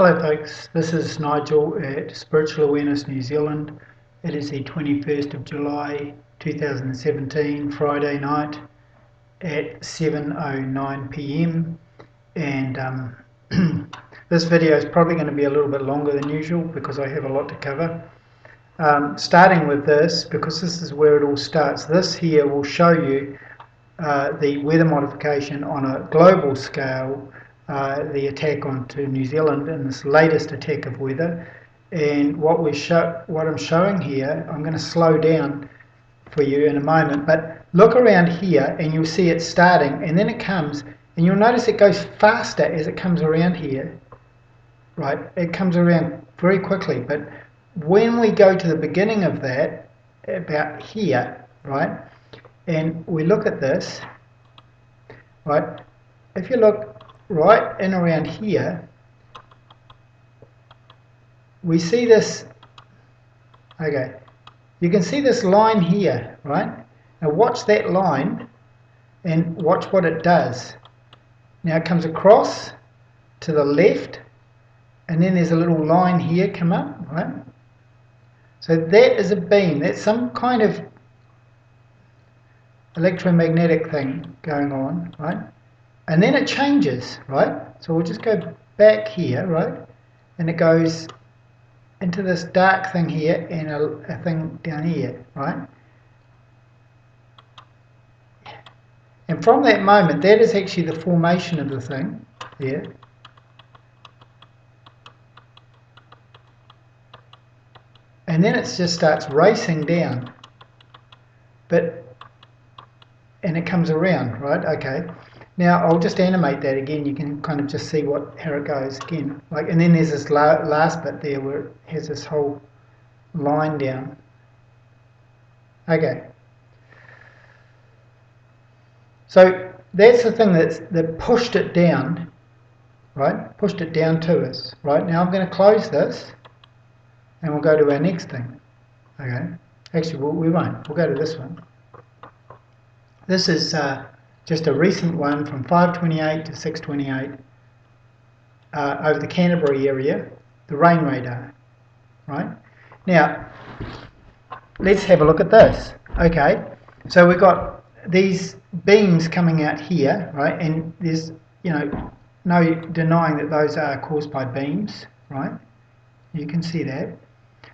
Hello folks, this is Nigel at Spiritual Awareness New Zealand. It is the 21st of July 2017, Friday night at 7:09 p.m. and this video is probably going to be a little bit longer than usual because I have a lot to cover. Starting with this, because this is where it all starts. This here will show you the weather modification on a global scale, the attack onto New Zealand and this latest attack of weather. And what I'm showing here, I'm going to slow down for you in a moment, but look around here and you'll see it starting, and then it comes, and you'll notice it goes faster as it comes around here, right? It comes around very quickly, but when we go to the beginning of that, about here, right, and we look at this, right, if you look right in around here, we see this, okay, you can see this line here, right? Now watch that line and watch what it does. Now it comes across to the left, and then there's a little line here come up, right? So that is a beam, that's some kind of electromagnetic thing going on, right? And then it changes, right? So we'll just go back here, right? And it goes into this dark thing here and a thing down here, right? And from that moment, that is actually the formation of the thing here. And then it just starts racing down. And it comes around, right? Okay. Now I'll just animate that again. You can kind of just see how it goes again. And then there's this last bit there where it has this whole line down. Okay. So that's the thing that pushed it down, right? Pushed it down to us, right? Now I'm going to close this, and we'll go to our next thing. Okay. Actually, we won't. We'll go to this one. This is just a recent one from 5:28 to 6:28 over the Canterbury area, the rain radar, right? Now, let's have a look at this. Okay, so we've got these beams coming out here, right? And there's, no denying that those are caused by beams, right? You can see that.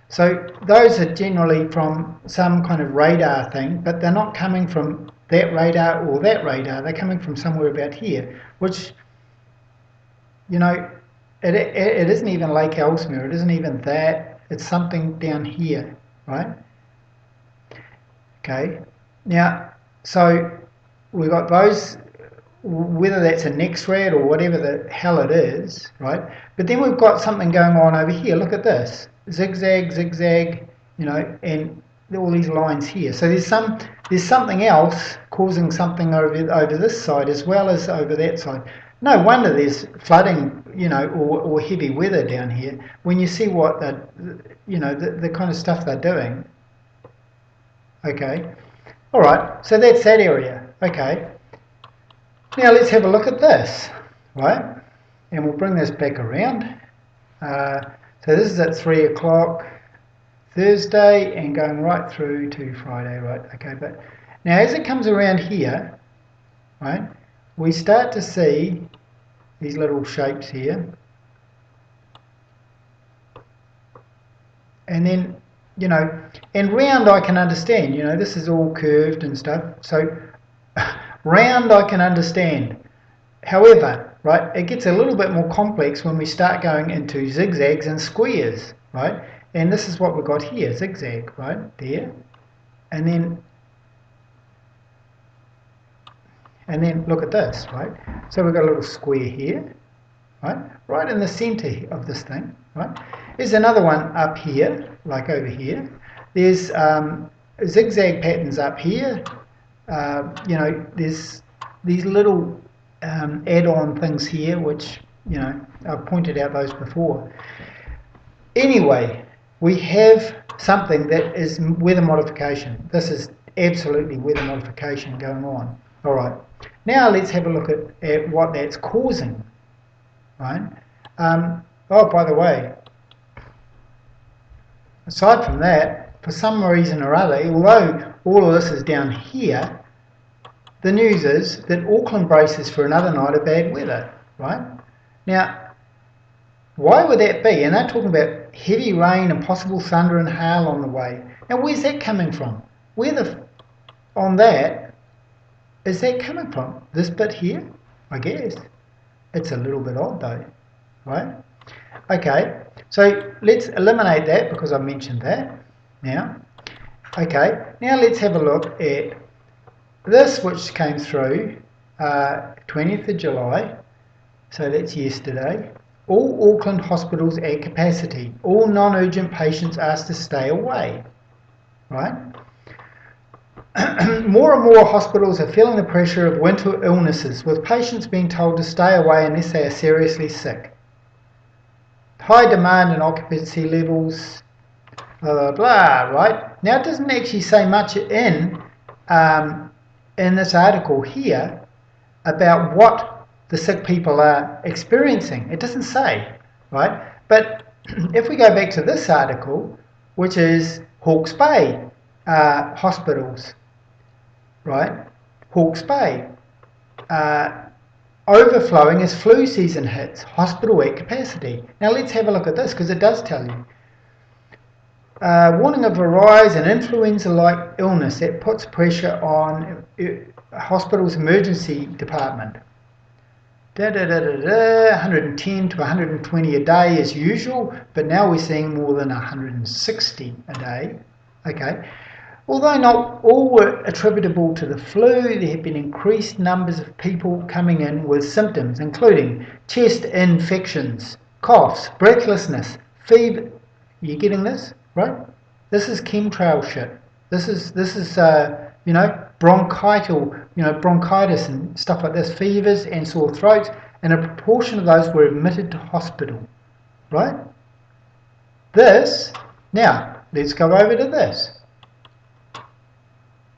So those are generally from some kind of radar thing, but they're not coming from that radar or that radar. They're coming from somewhere about here, which, it isn't even Lake Ellesmere. It isn't even that. It's something down here, right? Okay. Now, so we've got those, whether that's a NEXRAD or whatever the hell it is, right? But then we've got something going on over here. Look at this. Zigzag, zigzag, and all these lines here. So there's something else causing something over this side as well as over that side. No wonder there's flooding, or heavy weather down here when you see what the kind of stuff they're doing. Okay, all right. So that's that area. Okay. Now let's have a look at this, right? And we'll bring this back around. So this is at 3 o'clock Thursday and going right through to Friday, right? Okay, but now as it comes around here, right, we start to see these little shapes here. And then, and round I can understand, this is all curved and stuff. So round I can understand. However, right, it gets a little bit more complex when we start going into zigzags and squares, right? And this is what we've got here, zigzag, right, there. And then look at this, right? So we've got a little square here, right in the center of this thing, right? There's another one up here, like over here. There's zigzag patterns up here. There's these little add-on things here, which, I've pointed out those before. Anyway, we have something that is weather modification. This is absolutely weather modification going on. All right. Now let's have a look at what that's causing, right? Oh, by the way, aside from that, for some reason or other, although all of this is down here, the news is that Auckland braces for another night of bad weather, right? Now, why would that be? And they're talking about heavy rain and possible thunder and hail on the way. Now, where's that coming from? On that, is that coming from? This bit here? I guess. It's a little bit odd though, right? Okay, so let's eliminate that because I mentioned that now. Okay, now let's have a look at this, which came through 20th of July, so that's yesterday. All Auckland hospitals at capacity. All non-urgent patients asked to stay away, right? More and more hospitals are feeling the pressure of winter illnesses, with patients being told to stay away unless they are seriously sick. High demand and occupancy levels, blah, blah, blah, right? Now, it doesn't actually say much in this article here about what the sick people are experiencing. It doesn't say, right? But if we go back to this article, which is Hawke's Bay hospitals, right? Hawke's Bay overflowing as flu season hits, hospital at capacity. Now let's have a look at this because it does tell you. Warning of a rise in influenza-like illness that puts pressure on hospital's emergency department. 110 to 120 a day as usual, but now we're seeing more than 160 a day. Okay. Although not all were attributable to the flu, there have been increased numbers of people coming in with symptoms, including chest infections, coughs, breathlessness, fever. You getting this, right? This is chemtrail shit. This is bronchitis and stuff like this, fevers and sore throats, and a proportion of those were admitted to hospital, right? Now, let's go over to this.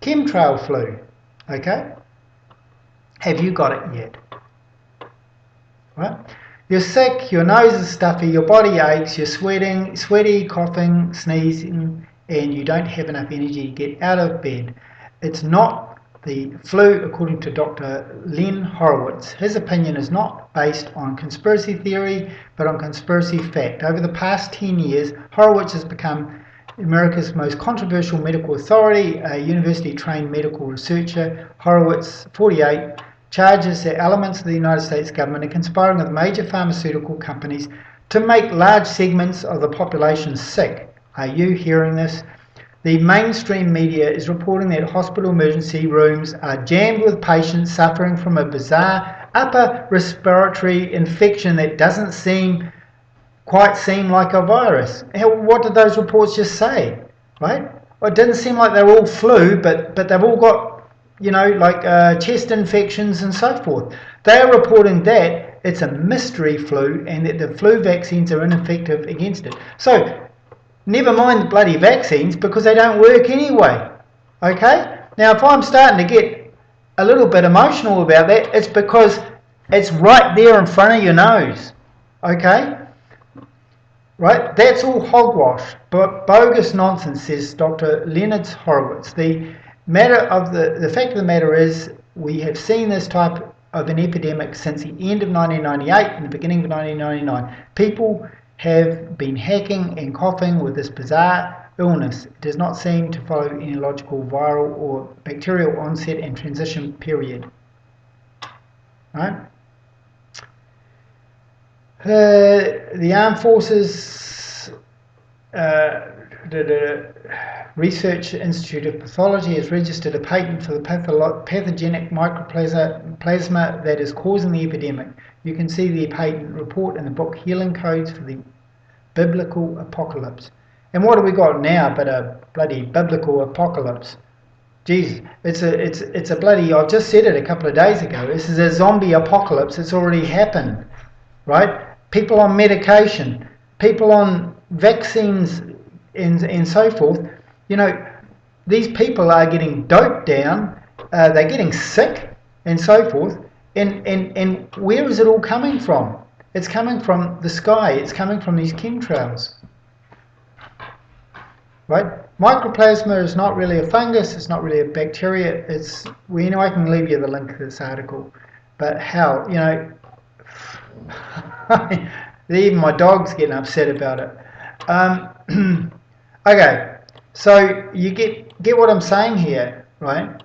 Chemtrail flu, okay? Have you got it yet? Right? You're sick, your nose is stuffy, your body aches, you're sweaty, coughing, sneezing, and you don't have enough energy to get out of bed. It's not the flu, according to Dr. Len Horowitz. His opinion is not based on conspiracy theory, but on conspiracy fact. Over the past 10 years, Horowitz has become America's most controversial medical authority, a university-trained medical researcher. Horowitz, 48, charges that elements of the United States government are conspiring with major pharmaceutical companies to make large segments of the population sick. Are you hearing this? The mainstream media is reporting that hospital emergency rooms are jammed with patients suffering from a bizarre upper respiratory infection that doesn't quite seem like a virus. What did those reports just say, right? Well, it didn't seem like they're all flu, but they've all got, chest infections and so forth. They are reporting that it's a mystery flu and that the flu vaccines are ineffective against it. So, never mind the bloody vaccines because they don't work anyway, okay? Now, if I'm starting to get a little bit emotional about that, it's because it's right there in front of your nose, okay? Right, that's all hogwash, but bogus nonsense, says Dr. Leonard Horowitz. The fact of the matter is, we have seen this type of an epidemic since the end of 1998 and the beginning of 1999. People have been hacking and coughing with this bizarre illness. It does not seem to follow any logical viral or bacterial onset and transition period. Right? The Armed Forces Research Institute of Pathology has registered a patent for the pathogenic mycoplasma that is causing the epidemic. You can see the patent report in the book Healing Codes for the Biblical Apocalypse. And what have we got now but a bloody biblical apocalypse? Jesus, it's a bloody, I've just said it a couple of days ago, this is a zombie apocalypse. It's already happened, right? People on medication, people on vaccines and so forth. These people are getting doped down, they're getting sick and so forth. And where is it all coming from? It's coming from the sky. It's coming from these chemtrails. Right? Mycoplasma is not really a fungus. It's not really a bacteria. I can leave you the link to this article. But hell, even my dog's getting upset about it. Okay, so you get what I'm saying here, right?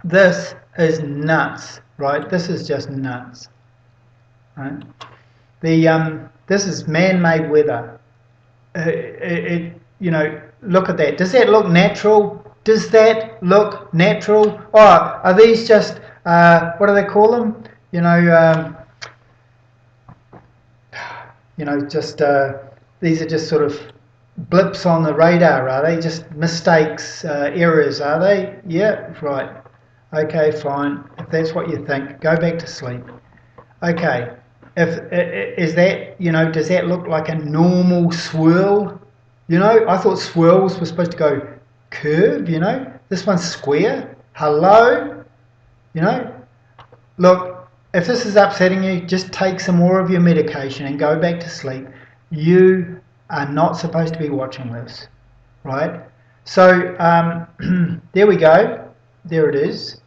This is nuts, right? This is just nuts, right? This is man-made weather. Look at that. Does that look natural? Does that look natural? Or are these just what do they call them? These are just sort of blips on the radar, are they? Just mistakes, errors, are they? Yeah, right. Okay, fine. If that's what you think, go back to sleep. Okay. Does that look like a normal swirl? I thought swirls were supposed to go curve, This one's square. Hello? Look, if this is upsetting you, just take some more of your medication and go back to sleep. You are not supposed to be watching this, right? So there we go. There it is.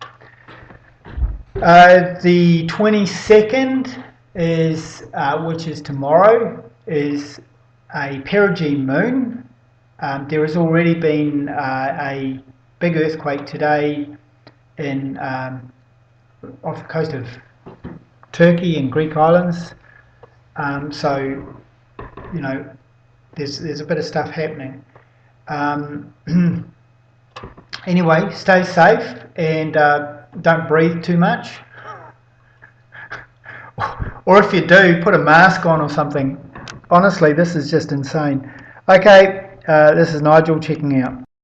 The 22nd is, which is tomorrow, is a perigee moon. There has already been a big earthquake today off the coast of Turkey and Greek islands. So there's a bit of stuff happening. Anyway, stay safe and don't breathe too much. Or if you do, put a mask on or something. Honestly, this is just insane. Okay, this is Nigel checking out.